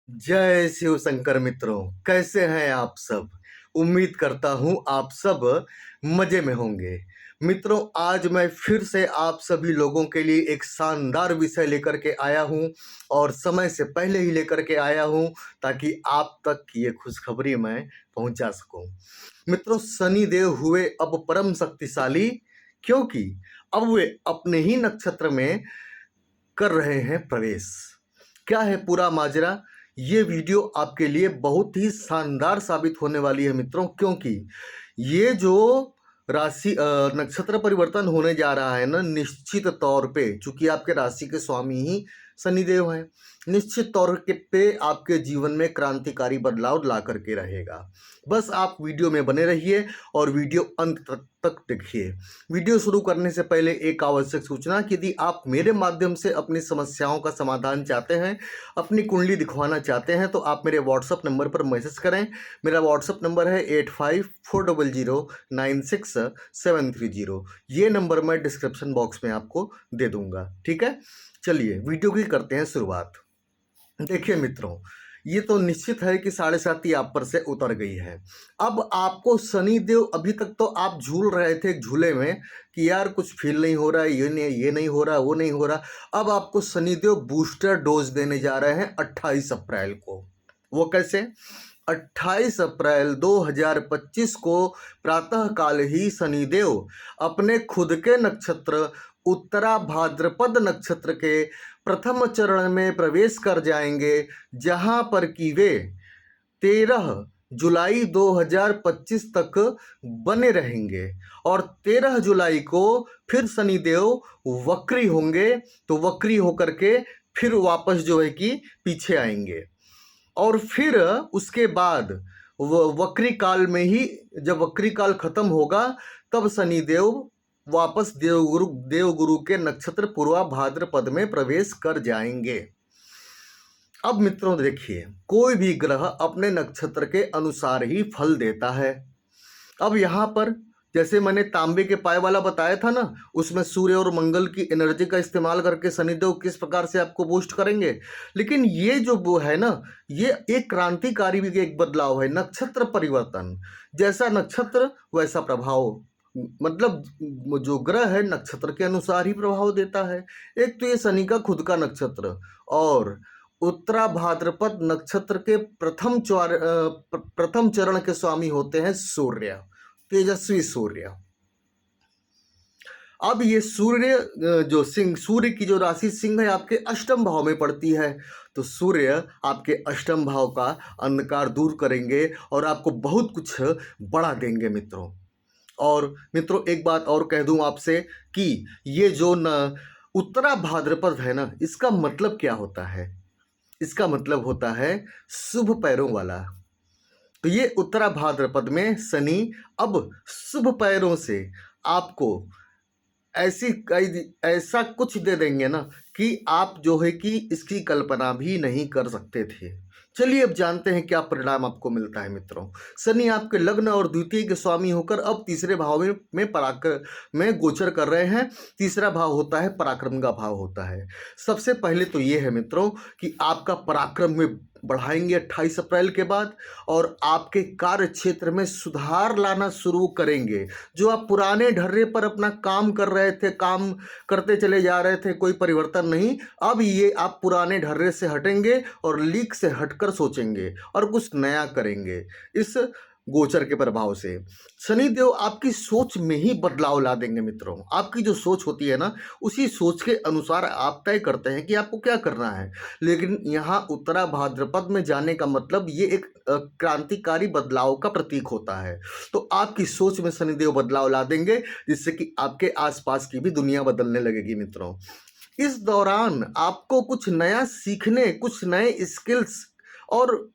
जय शिव शंकर मित्रों, कैसे हैं आप सब। उम्मीद करता हूं आप सब मजे में होंगे। मित्रों, आज मैं फिर से आप सभी लोगों के लिए एक शानदार विषय लेकर के आया हूं और समय से पहले ही लेकर के आया हूं ताकि आप तक ये खुशखबरी मैं पहुंचा सकूं। मित्रों, शनि देव हुए अब परम शक्तिशाली, क्योंकि अब वे अपने ही नक्षत्र में कर रहे हैं प्रवेश। क्या है पूरा माजरा? ये वीडियो आपके लिए बहुत ही शानदार साबित होने वाली है मित्रों, क्योंकि ये जो नक्षत्र परिवर्तन होने जा रहा है ना, निश्चित तौर पे, चूंकि आपके राशि के स्वामी ही शनिदेव हैं, निश्चित तौर पे आपके जीवन में क्रांतिकारी बदलाव ला करके रहेगा। बस आप वीडियो में बने रहिए और वीडियो अंत तक देखिए। वीडियो शुरू करने से पहले एक आवश्यक सूचना कि यदि आप मेरे माध्यम से अपनी समस्याओं का समाधान चाहते हैं, अपनी कुंडली दिखवाना चाहते हैं, तो आप मेरे व्हाट्सएप नंबर पर मैसेज करें। मेरा व्हाट्सएप नंबर है 8540096730। ये नंबर मैं डिस्क्रिप्शन बॉक्स में आपको दे दूंगा, ठीक है। चलिए वीडियो की करते हैं शुरुआत। देखिए मित्रों, ये तो निश्चित है कि 7.5 आप पर से उतर गई है। अब आपको शनिदेव, अभी तक तो आप झूल रहे थे एक झूले में कि यार कुछ फील नहीं हो रहा है, ये नहीं हो रहा, वो नहीं हो रहा। अब आपको शनिदेव बूस्टर डोज देने जा रहे हैं 28 अप्रैल को। वो कैसे? 28 अप्रैल 2025 को प्रातःकाल ही शनिदेव अपने खुद के नक्षत्र उत्तरा भाद्रपद नक्षत्र के प्रथम चरण में प्रवेश कर जाएंगे, जहां पर कि वे 13 जुलाई 2025 तक बने रहेंगे और 13 जुलाई को फिर शनिदेव वक्री होंगे। तो वक्री होकर के फिर वापस जो है कि पीछे आएंगे और फिर उसके बाद वक्री काल में ही, जब वक्री काल खत्म होगा, तब शनिदेव वापस देवगुरु के नक्षत्र पूर्वा भाद्रपद में प्रवेश कर जाएंगे। अब मित्रों देखिए, कोई भी ग्रह अपने नक्षत्र के अनुसार ही फल देता है। अब यहाँ पर जैसे मैंने तांबे के पाए वाला बताया था ना, उसमें सूर्य और मंगल की एनर्जी का इस्तेमाल करके शनिदेव किस प्रकार से आपको बूस्ट करेंगे। लेकिन ये जो वो है ना, ये एक क्रांतिकारी भी एक बदलाव है, नक्षत्र परिवर्तन। जैसा नक्षत्र वैसा प्रभाव, मतलब जो ग्रह है नक्षत्र के अनुसार ही प्रभाव देता है। एक तो ये शनि का खुद का नक्षत्र, और उत्तरा भाद्रपद नक्षत्र के प्रथम चरण के स्वामी होते हैं सूर्य, तेजस्वी सूर्य। अब ये सूर्य की जो राशि सिंह है आपके अष्टम भाव में पड़ती है। तो सूर्य आपके अष्टम भाव का अंधकार दूर करेंगे और आपको बहुत कुछ बढ़ा देंगे मित्रों। और मित्रों एक बात और कह दूं आपसे कि ये जो उत्तरा भाद्रपद है ना, इसका मतलब क्या होता है? इसका मतलब होता है शुभ पैरों वाला। तो ये उत्तरा भाद्रपद में शनि अब शुभ पैरों से आपको ऐसा कुछ दे देंगे ना कि आप जो है कि इसकी कल्पना भी नहीं कर सकते थे। चलिए अब जानते हैं क्या परिणाम आपको मिलता है मित्रों। शनि आपके लग्न और द्वितीय के स्वामी होकर अब तीसरे भाव में गोचर कर रहे हैं। तीसरा भाव होता है पराक्रम का भाव होता है। सबसे पहले तो ये है मित्रों कि आपका पराक्रम में बढ़ाएंगे 28 अप्रैल के बाद, और आपके कार्य क्षेत्र में सुधार लाना शुरू करेंगे। जो आप पुराने ढर्रे पर अपना काम कर रहे थे, काम करते चले जा रहे थे, कोई परिवर्तन नहीं, अब ये आप पुराने ढर्रे से हटेंगे और लीक से हटकर सोचेंगे और कुछ नया करेंगे। इस गोचर के प्रभाव से शनिदेव आपकी सोच में ही बदलाव ला देंगे मित्रों। आपकी जो सोच होती है ना, उसी सोच के अनुसार आप तय करते हैं कि आपको क्या करना है। लेकिन यहाँ उत्तरा भाद्रपद में जाने का मतलब ये एक क्रांतिकारी बदलाव का प्रतीक होता है। तो आपकी सोच में शनिदेव बदलाव ला देंगे, जिससे कि आपके आसपास की भी दुनिया बदलने लगेगी मित्रों। इस दौरान आपको कुछ नया सीखने, कुछ नए स्किल्स और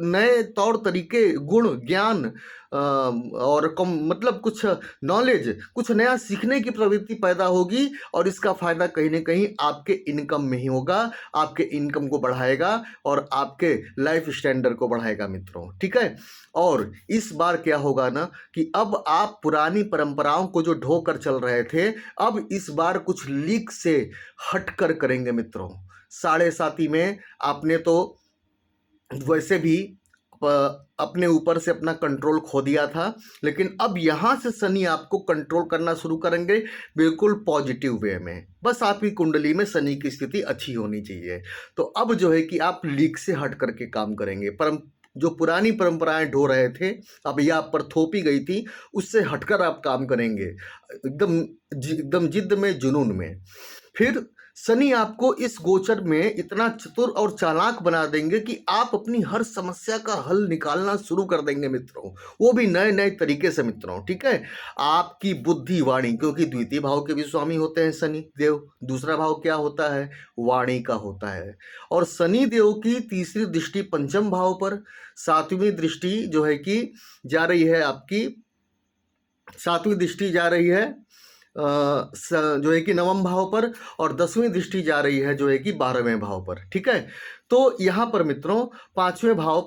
नए तौर तरीके, गुण, ज्ञान और मतलब कुछ नॉलेज, कुछ नया सीखने की प्रवृत्ति पैदा होगी। और इसका फायदा कहीं ना कहीं आपके इनकम में ही होगा, आपके इनकम को बढ़ाएगा और आपके लाइफ स्टैंडर्ड को बढ़ाएगा मित्रों, ठीक है। और इस बार क्या होगा ना कि अब आप पुरानी परंपराओं को जो ढोकर चल रहे थे, अब इस बार कुछ लीक से हटकर करेंगे मित्रों। 7.5 में आपने तो वैसे भी अपने ऊपर से अपना कंट्रोल खो दिया था, लेकिन अब यहाँ से शनि आपको कंट्रोल करना शुरू करेंगे बिल्कुल पॉजिटिव वे में। बस आपकी कुंडली में शनि की स्थिति अच्छी होनी चाहिए। तो अब जो है कि आप लीक से हट करके काम करेंगे। जो पुरानी परंपराएं ढो रहे थे, अब ये आप पर थोपी गई थी, उससे हटकर आप काम करेंगे एकदम जिद्द में, जुनून में। फिर शनि आपको इस गोचर में इतना चतुर और चालाक बना देंगे कि आप अपनी हर समस्या का हल निकालना शुरू कर देंगे मित्रों, वो भी नए नए तरीके से मित्रों। ठीक है, आपकी बुद्धि वाणी, क्योंकि द्वितीय भाव के भी स्वामी होते हैं शनि देव, दूसरा भाव क्या होता है, वाणी का होता है। और शनि देव की तीसरी दृष्टि पंचम भाव पर, सातवीं दृष्टि जो है कि जा रही है आपकी, सातवीं दृष्टि जा रही है जो है कि नवम भाव पर, और 10वीं दृष्टि जा रही है जो है कि 12वें भाव पर। ठीक है, तो यहाँ पर मित्रों पांचवा भाव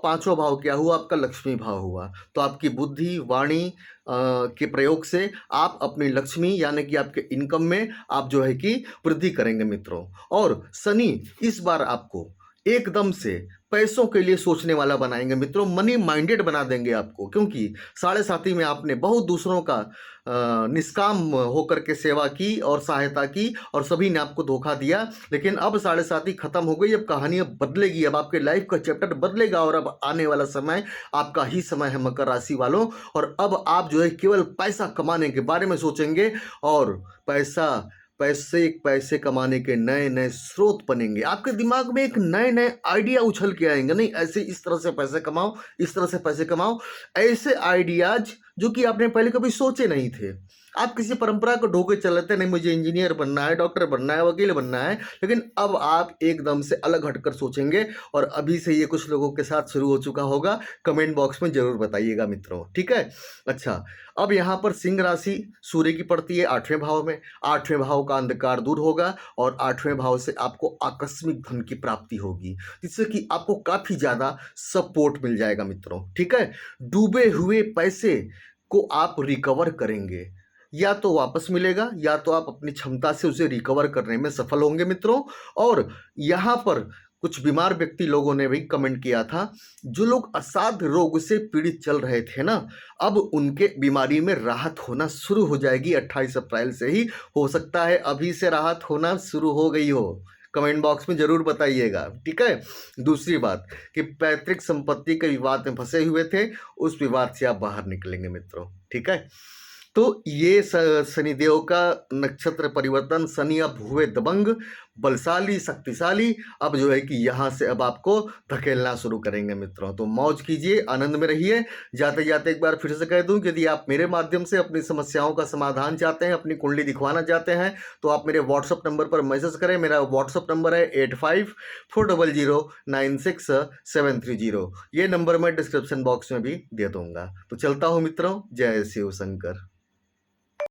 क्या हुआ, आपका लक्ष्मी भाव हुआ। तो आपकी बुद्धि वाणी के प्रयोग से आप अपनी लक्ष्मी यानी कि आपके इनकम में आप जो है कि वृद्धि करेंगे मित्रों। और शनि इस बार आपको एकदम से पैसों के लिए सोचने वाला बनाएंगे मित्रों, मनी माइंडेड बना देंगे आपको, क्योंकि 7.5 में आपने बहुत दूसरों का निष्काम होकर के सेवा की और सहायता की, और सभी ने आपको धोखा दिया। लेकिन अब 7.5 खत्म हो गई, अब कहानी अब बदलेगी, अब आपके लाइफ का चैप्टर बदलेगा, और अब आने वाला समय आपका ही समय है मकर राशि वालों। और अब आप जो है केवल पैसा कमाने के बारे में सोचेंगे, और पैसे कमाने के नए नए स्रोत बनेंगे आपके दिमाग में, एक नए नए आइडिया उछल के आएंगे, नहीं ऐसे इस तरह से पैसे कमाओ, इस तरह से पैसे कमाओ, ऐसे आइडियाज जो कि आपने पहले कभी सोचे नहीं थे। आप किसी परंपरा को ढोके चल रहे थे, नहीं मुझे इंजीनियर बनना है, डॉक्टर बनना है, वकील बनना है, लेकिन अब आप एकदम से अलग हटकर सोचेंगे, और अभी से ये कुछ लोगों के साथ शुरू हो चुका होगा। कमेंट बॉक्स में जरूर बताइएगा मित्रों। ठीक है, अच्छा, अब यहाँ पर सिंह राशि सूर्य की पड़ती है 8वें भाव में। 8वें भाव का अंधकार दूर होगा, और 8वें भाव से आपको आकस्मिक धन की प्राप्ति होगी, जिससे कि आपको काफी ज्यादा सपोर्ट मिल जाएगा मित्रों। ठीक है, डूबे हुए पैसे को आप रिकवर करेंगे, या तो वापस मिलेगा, या तो आप अपनी क्षमता से उसे रिकवर करने में सफल होंगे मित्रों। और यहाँ पर कुछ बीमार व्यक्ति लोगों ने भी कमेंट किया था, जो लोग असाध्य रोग से पीड़ित चल रहे थे ना, अब उनके बीमारी में राहत होना शुरू हो जाएगी। 28 अप्रैल से ही हो सकता है, अभी से राहत होना शुरू हो गई हो। कमेंट बॉक्स में जरूर बताइएगा। ठीक है, दूसरी बात कि पैतृक संपत्ति के विवाद में फंसे हुए थे, उस विवाद से आप बाहर निकलेंगे मित्रों। ठीक है, तो ये शनिदेव का नक्षत्र परिवर्तन, शनि अब हुए दबंग, बलशाली, शक्तिशाली, अब जो है कि यहाँ से अब आपको धकेलना शुरू करेंगे मित्रों। तो मौज कीजिए, आनंद में रहिए। जाते जाते एक बार फिर से कह दूं कि यदि आप मेरे माध्यम से अपनी समस्याओं का समाधान चाहते हैं, अपनी कुंडली दिखवाना चाहते हैं, तो आप मेरे व्हाट्सअप नंबर पर मैसेज करें। मेरा व्हाट्सअप नंबर है 8540096730। ये नंबर मैं डिस्क्रिप्शन बॉक्स में भी दे दूंगा। तो चलता हूँ मित्रों, जय शिव शंकर।